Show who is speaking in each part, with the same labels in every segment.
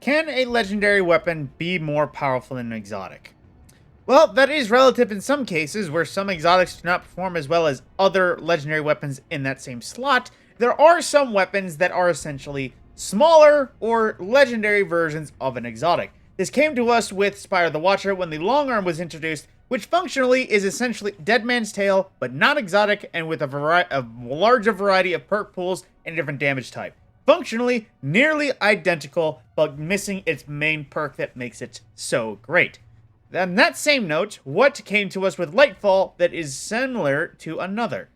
Speaker 1: can a legendary weapon be more powerful than an exotic? Well, that is relative in some cases, where some exotics do not perform as well as other legendary weapons in that same slot. There are some weapons that are essentially smaller or legendary versions of an exotic. This came to us with Spire the Watcher when the long arm was introduced, which functionally is essentially Dead Man's Tail, but not exotic and with a larger variety of perk pools and different damage type. Functionally, nearly identical, but missing its main perk that makes it so great. On that same note, what came to us with Lightfall that is similar to another?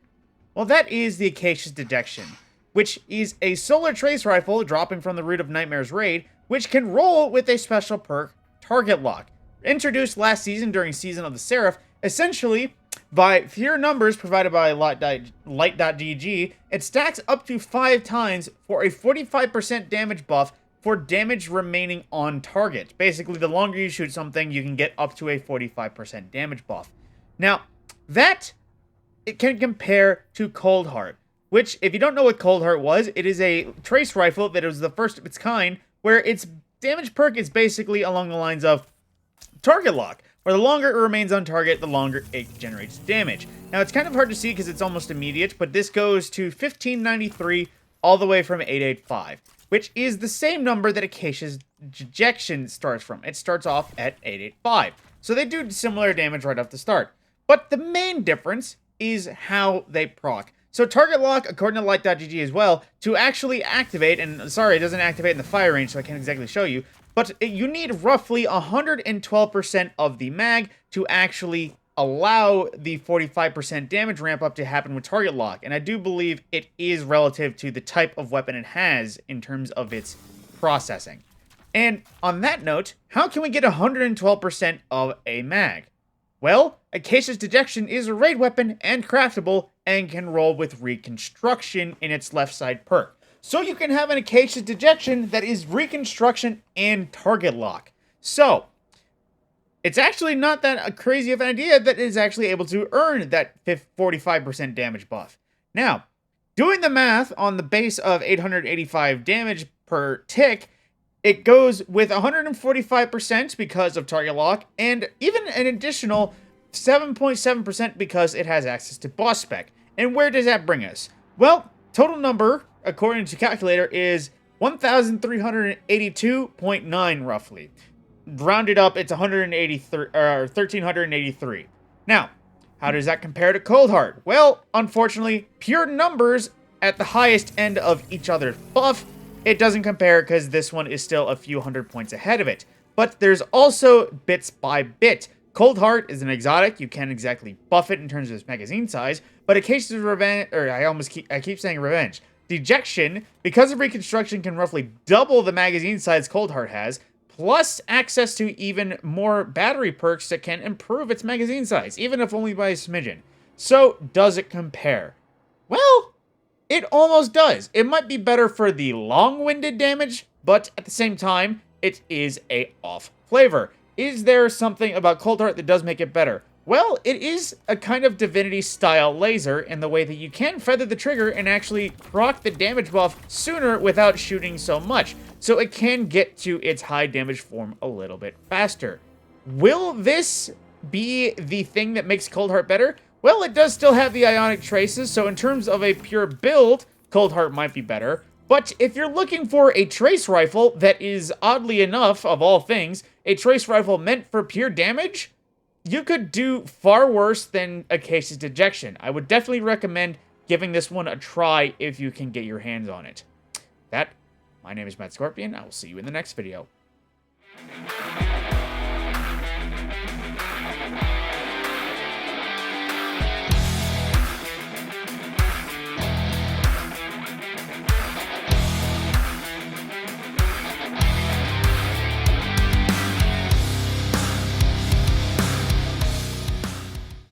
Speaker 1: Well, that is the Acacia's Dejection, which is a solar trace rifle dropping from the Root of Nightmare's raid, which can roll with a special perk, Target Lock. Introduced last season during Season of the Seraph, essentially, by fewer numbers provided by Light.gg, it stacks up to 5 times for a 45% damage buff for damage remaining on target. Basically, the longer you shoot something, you can get up to a 45% damage buff. Now, that it can compare to Coldheart, which, if you don't know what Coldheart was, it is a trace rifle that is the first of its kind, where its damage perk is basically along the lines of Target Lock, where the longer it remains on target, the longer it generates damage. Now, it's kind of hard to see because it's almost immediate, but this goes to 1593 all the way from 885, which is the same number that Acacia's Dejection starts from. It starts off at 885. So they do similar damage right off the start. But the main difference is how they proc. So Target Lock, according to Light.gg as well, to actually activate, and sorry, it doesn't activate in the fire range, so I can't exactly show you, but you need roughly 112% of the mag to actually allow the 45% damage ramp up to happen with Target Lock. And I do believe it is relative to the type of weapon it has in terms of its processing. And on that note, how can we get 112% of a mag? Well, Acacia's Dejection is a raid weapon and craftable and can roll with Reconstruction in its left side perk. So you can have an Acacia's Dejection that is Reconstruction and Target Lock. So, it's actually not that crazy of an idea that it is actually able to earn that 45% damage buff. Now, doing the math on the base of 885 damage per tick, it goes with 145% because of Target Lock, and even an additional 7.7% because it has access to boss spec. And where does that bring us? Well, total number, according to calculator, is 1,382.9 roughly. Rounded up, it's 1,383. Now, how does that compare to Coldheart? Well, unfortunately, pure numbers at the highest end of each other's buff, it doesn't compare because this one is still a few hundred points ahead of it. But there's also bits by bit. Coldheart is an exotic. You can't exactly buff it in terms of its magazine size, but Acacia's Revenge, or I keep saying Revenge. Dejection, because of Reconstruction, can roughly double the magazine size Coldheart has, plus access to even more battery perks that can improve its magazine size, even if only by a smidgen. So, does it compare? Well, it almost does. It might be better for the long-winded damage, but at the same time, it is a off flavor. Is there something about Coldheart that does make it better? Well, it is a kind of Divinity-style laser in the way that you can feather the trigger and actually proc the damage buff sooner without shooting so much, so it can get to its high damage form a little bit faster. Will this be the thing that makes Coldheart better? Well, it does still have the ionic traces, so in terms of a pure build, Coldheart might be better. But if you're looking for a trace rifle that is, oddly enough, of all things, a trace rifle meant for pure damage, you could do far worse than Acacia's Dejection. I would definitely recommend giving this one a try if you can get your hands on it. My name is Matt Scorpion. I will see you in the next video.